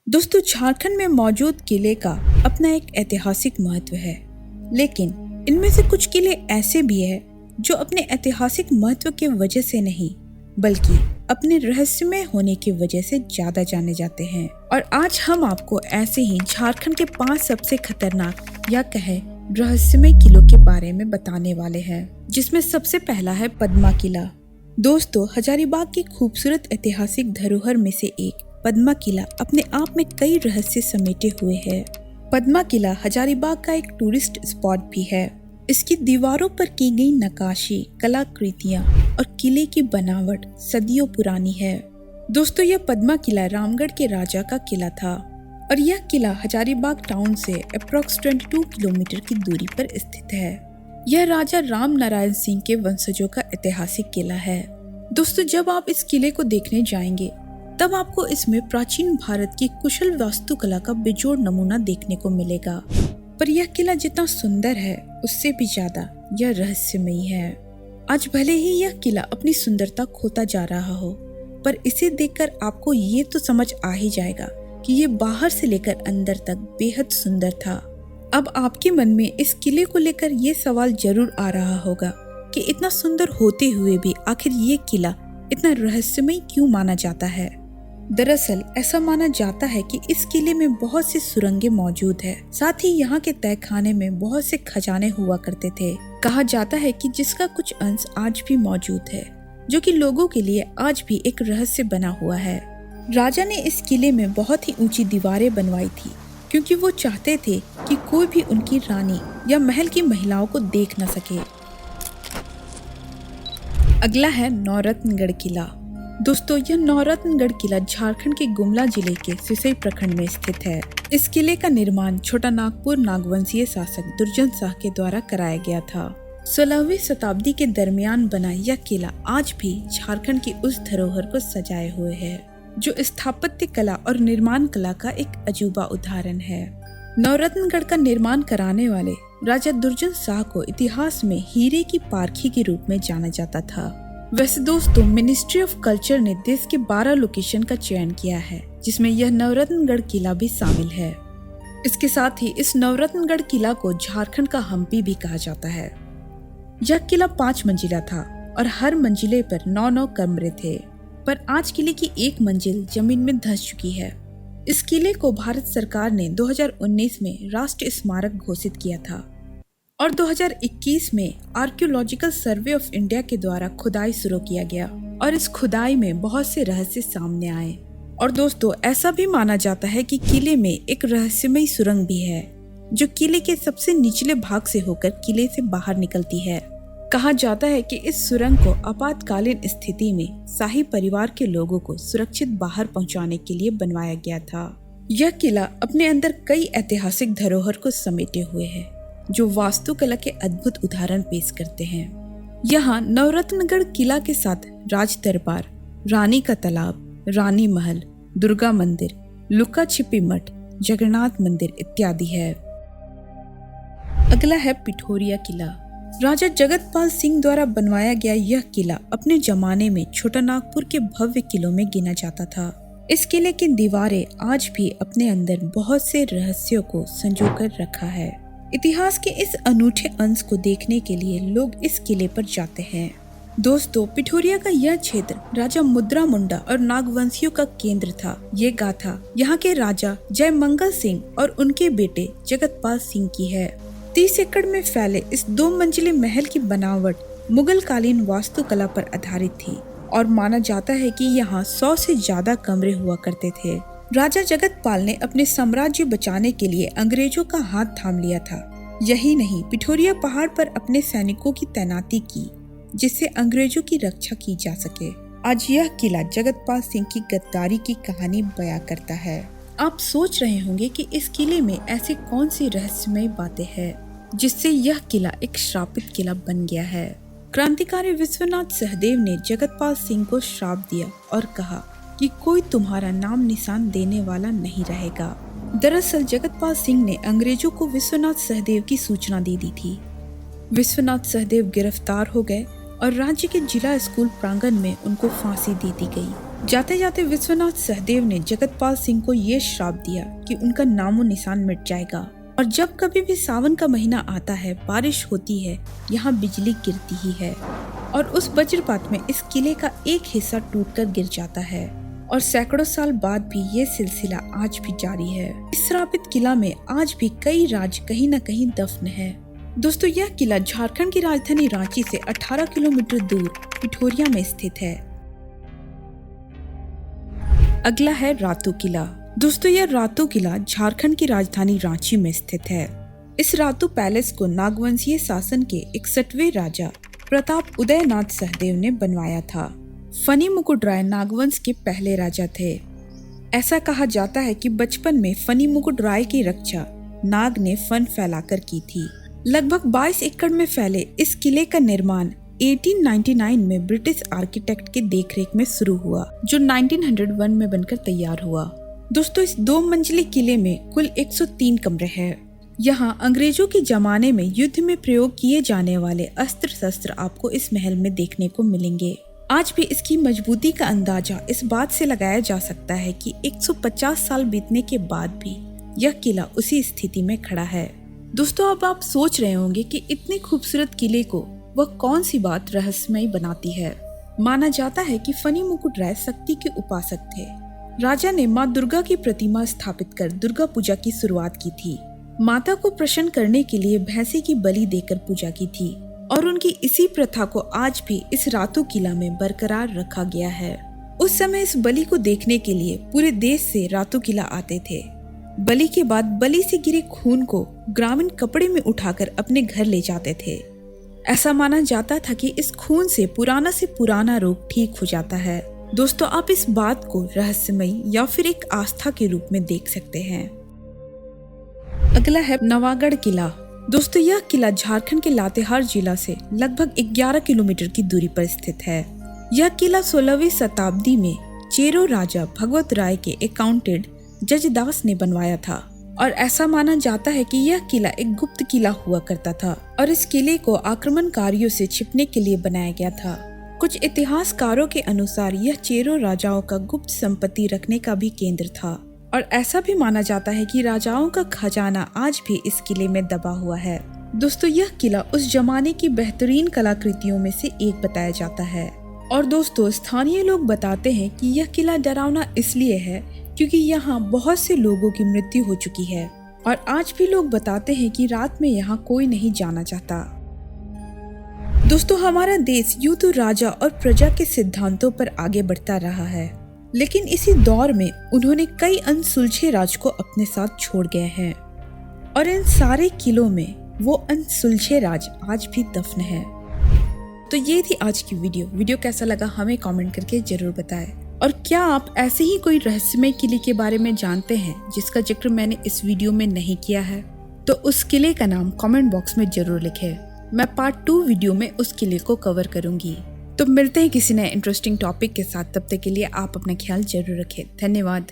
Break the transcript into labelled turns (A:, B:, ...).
A: दोस्तों, झारखंड में मौजूद किले का अपना एक ऐतिहासिक महत्व है, लेकिन इनमें से कुछ किले ऐसे भी हैं जो अपने ऐतिहासिक महत्व के वजह से नहीं बल्कि अपने रहस्यमय होने की वजह से ज्यादा जाने जाते हैं। और आज हम आपको ऐसे ही झारखंड के 5 सबसे खतरनाक या कहे रहस्यमय किलों के बारे में बताने वाले हैं, जिसमें सबसे पहला है पद्मा किला। दोस्तों, हजारीबाग की खूबसूरत ऐतिहासिक धरोहर में से एक पद्मा किला अपने आप में कई रहस्य समेटे हुए है। पद्मा किला हजारीबाग का एक टूरिस्ट स्पॉट भी है। इसकी दीवारों पर की गई नक्काशी, कलाकृतियां और किले की बनावट सदियों पुरानी है। दोस्तों, यह पद्मा किला रामगढ़ के राजा का किला था और यह किला हजारीबाग टाउन से अप्रॉक्स 22 किलोमीटर की दूरी पर स्थित है। यह राजा राम नारायण सिंह के वंशजों का ऐतिहासिक किला है। दोस्तों, जब आप इस किले को देखने जाएंगे तब आपको इसमें प्राचीन भारत की कुशल वास्तुकला का बेजोड़ नमूना देखने को मिलेगा। पर यह किला जितना सुंदर है उससे भी ज्यादा यह रहस्यमयी है। आज भले ही यह किला अपनी सुंदरता खोता जा रहा हो, पर इसे देखकर आपको ये तो समझ आ ही जाएगा कि ये बाहर से लेकर अंदर तक बेहद सुंदर था। अब आपके मन में इस किले को लेकर ये सवाल जरूर आ रहा होगा कि इतना सुंदर होते हुए भी आखिर ये किला इतना रहस्यमय क्यों माना जाता है। दरअसल ऐसा माना जाता है कि इस किले में बहुत सी सुरंगें मौजूद है। साथ ही यहाँ के तहखाने में बहुत से खजाने हुआ करते थे। कहा जाता है कि जिसका कुछ अंश आज भी मौजूद है, जो कि लोगों के लिए आज भी एक रहस्य बना हुआ है। राजा ने इस किले में बहुत ही ऊंची दीवारें बनवाई थी, क्योंकि वो चाहते थे कि कोई भी उनकी रानी या महल की महिलाओं को देख न सके। अगला है नौरत्नगढ़ किला। दोस्तों, यह नौरत्नगढ़ किला झारखंड के गुमला जिले के सिसई प्रखंड में स्थित है। इस किले का निर्माण छोटा नागपुर नागवंशीय शासक दुर्जन शाह के द्वारा कराया गया था। 16वीं शताब्दी के दरमियान बना यह किला आज भी झारखंड की उस धरोहर को सजाए हुए है, जो स्थापत्य कला और निर्माण कला का एक अजूबा उदाहरण है। नौरत्नगढ़ का निर्माण कराने वाले राजा दुर्जन शाह को इतिहास में हीरे की पारखी के रूप में जाना जाता था। वैसे दोस्तों, मिनिस्ट्री ऑफ कल्चर ने देश के 12 लोकेशन का चयन किया है, जिसमें यह नवरत्नगढ़ किला भी शामिल है। इसके साथ ही इस नवरत्नगढ़ किला को झारखंड का हम्पी भी कहा जाता है। यह किला 5 मंजिला था और हर मंजिले पर 9-9 कमरे थे, पर आज किले की एक मंजिल जमीन में धंस चुकी है। इस किले को भारत सरकार ने 2019 में राष्ट्रीय स्मारक घोषित किया था और 2021 में आर्कियोलॉजिकल सर्वे ऑफ इंडिया के द्वारा खुदाई शुरू किया गया और इस खुदाई में बहुत से रहस्य सामने आए। और दोस्तों, ऐसा भी माना जाता है कि किले में एक रहस्यमयी सुरंग भी है, जो किले के सबसे निचले भाग से होकर किले से बाहर निकलती है। कहा जाता है कि इस सुरंग को आपातकालीन स्थिति में शाही परिवार के लोगों को सुरक्षित बाहर पहुंचाने के लिए बनवाया गया था। यह किला अपने अंदर कई ऐतिहासिक धरोहर को समेटे हुए है, जो वास्तुकला के अद्भुत उदाहरण पेश करते हैं। यहाँ नवरत्नगढ़ किला के साथ राज दरबार, रानी का तालाब, रानी महल, दुर्गा मंदिर, लुका छिपी मठ, जगन्नाथ मंदिर इत्यादि है। अगला है पिठोरिया किला। राजा जगतपाल सिंह द्वारा बनवाया गया यह किला अपने जमाने में छोटा नागपुर के भव्य किलों में गिना जाता था। इस किले की दीवारें आज भी अपने अंदर बहुत से रहस्यों को संजोकर रखा है। इतिहास के इस अनूठे अंश को देखने के लिए लोग इस किले पर जाते हैं। दोस्तों, पिठोरिया का यह क्षेत्र राजा मुद्रा मुंडा और नागवंशियों का केंद्र था। ये गाथा यहाँ के राजा जयमंगल सिंह और उनके बेटे जगतपाल सिंह की है। 30 एकड़ में फैले इस 2 मंजिले महल की बनावट मुगल कालीन वास्तुकला पर आधारित थी और माना जाता है कि यहाँ 100 से ज्यादा कमरे हुआ करते थे। राजा जगतपाल ने अपने साम्राज्य बचाने के लिए अंग्रेजों का हाथ थाम लिया था। यही नहीं, पिठोरिया पहाड़ पर अपने सैनिकों की तैनाती की, जिससे अंग्रेजों की रक्षा की जा सके। आज यह किला जगतपाल सिंह की गद्दारी की कहानी बयां करता है। आप सोच रहे होंगे कि इस किले में ऐसी कौन सी रहस्यमय बातें हैं जिससे यह किला एक श्रापित किला बन गया है। क्रांतिकारी विश्वनाथ सहदेव ने जगतपाल सिंह को श्राप दिया और कहा कि कोई तुम्हारा नाम निशान देने वाला नहीं रहेगा। दरअसल जगतपाल सिंह ने अंग्रेजों को विश्वनाथ सहदेव की सूचना दे दी थी। विश्वनाथ सहदेव गिरफ्तार हो गए और राज्य के जिला स्कूल प्रांगण में उनको फांसी दे दी गई। जाते जाते विश्वनाथ सहदेव ने जगतपाल सिंह को ये श्राप दिया कि उनका नामो निशान मिट जाएगा और जब कभी भी सावन का महीना आता है, बारिश होती है, यहाँ बिजली गिरती ही है और उस वज्रपात में इस किले का एक हिस्सा टूटकर गिर जाता है और सैकड़ों साल बाद भी ये सिलसिला आज भी जारी है। इस श्रापित किला में आज भी कई राज कहीं न कहीं दफन है। दोस्तों, यह किला झारखंड की राजधानी रांची से 18 किलोमीटर दूर पिठोरिया में स्थित है। अगला है रातू किला। दोस्तों, यह रातू किला झारखंड की राजधानी रांची में स्थित है। इस रातू पैलेस को नागवंशीय शासन के 61वें राजा प्रताप उदयनाथ सहदेव ने बनवाया था। फनी मुकुट राय नागवंश के पहले राजा थे। ऐसा कहा जाता है कि बचपन में फनी मुकुट राय की रक्षा नाग ने फन फैलाकर की थी। लगभग 22 एकड़ में फैले इस किले का निर्माण 1899 में ब्रिटिश आर्किटेक्ट के देखरेख में शुरू हुआ, जो 1901 में बनकर तैयार हुआ। दोस्तों, इस 2 मंजिले किले में कुल 103 कमरे हैं। यहाँ अंग्रेजों के जमाने में युद्ध में प्रयोग किए जाने वाले अस्त्र शस्त्र आपको इस महल में देखने को मिलेंगे। आज भी इसकी मजबूती का अंदाजा इस बात से लगाया जा सकता है कि 150 साल बीतने के बाद भी यह किला उसी स्थिति में खड़ा है। दोस्तों, अब आप सोच रहे होंगे कि इतने खूबसूरत किले को वह कौन सी बात रहस्यमयी बनाती है। माना जाता है कि फनी मुकुट राय शक्ति के उपासक थे। राजा ने माँ दुर्गा की प्रतिमा स्थापित कर दुर्गा पूजा की शुरुआत की थी। माता को प्रसन्न करने के लिए भैंसे की बलि देकर पूजा की थी और उनकी इसी प्रथा को आज भी इस रातू किला में बरकरार रखा गया है। उस समय इस बलि को देखने के लिए पूरे देश से रातू किला आते थे। बलि के बाद बलि से गिरे खून को ग्रामीण कपड़े में उठाकर अपने घर ले जाते थे। ऐसा माना जाता था कि इस खून से पुराना रोग ठीक हो जाता है। दोस्तों, आप इस बात को रहस्यमयी या फिर एक आस्था के रूप में देख सकते हैं। अगला है नवागढ़ किला। दोस्तों, यह किला झारखंड के लातेहार जिला से लगभग 11 किलोमीटर की दूरी पर स्थित है। यह किला 16वीं शताब्दी में चेरो राजा भगवत राय के अकाउंटेंट जजदास ने बनवाया था और ऐसा माना जाता है कि यह किला एक गुप्त किला हुआ करता था और इस किले को आक्रमणकारियों से छिपने के लिए बनाया गया था। कुछ इतिहासकारों के अनुसार यह चेरो राजाओं का गुप्त संपत्ति रखने का भी केंद्र था और ऐसा भी माना जाता है कि राजाओं का खजाना आज भी इस किले में दबा हुआ है। दोस्तों, यह किला उस जमाने की बेहतरीन कलाकृतियों में से एक बताया जाता है और दोस्तों, स्थानीय लोग बताते हैं कि यह किला डरावना इसलिए है क्योंकि यहाँ बहुत से लोगों की मृत्यु हो चुकी है और आज भी लोग बताते हैं कि रात में यहाँ कोई नहीं जाना चाहता। दोस्तों, हमारा देश यूं तो राजा और प्रजा के सिद्धांतों पर आगे बढ़ता रहा है, लेकिन इसी दौर में उन्होंने कई अनसुलझे राज को अपने साथ छोड़ गए हैं और इन सारे किलों में वो अनसुलझे राज आज भी दफन है। तो ये थी आज की वीडियो कैसा लगा हमें कमेंट करके जरूर बताएं और क्या आप ऐसे ही कोई रहस्यमय किले के बारे में जानते हैं जिसका जिक्र मैंने इस वीडियो में नहीं किया है, तो उस किले का नाम कमेंट बॉक्स में जरूर लिखें। मैं पार्ट 2 वीडियो में उस किले को कवर करूंगी। तो मिलते हैं किसी नए इंटरेस्टिंग टॉपिक के साथ। तब तक के लिए आप अपना ख्याल जरूर रखें। धन्यवाद।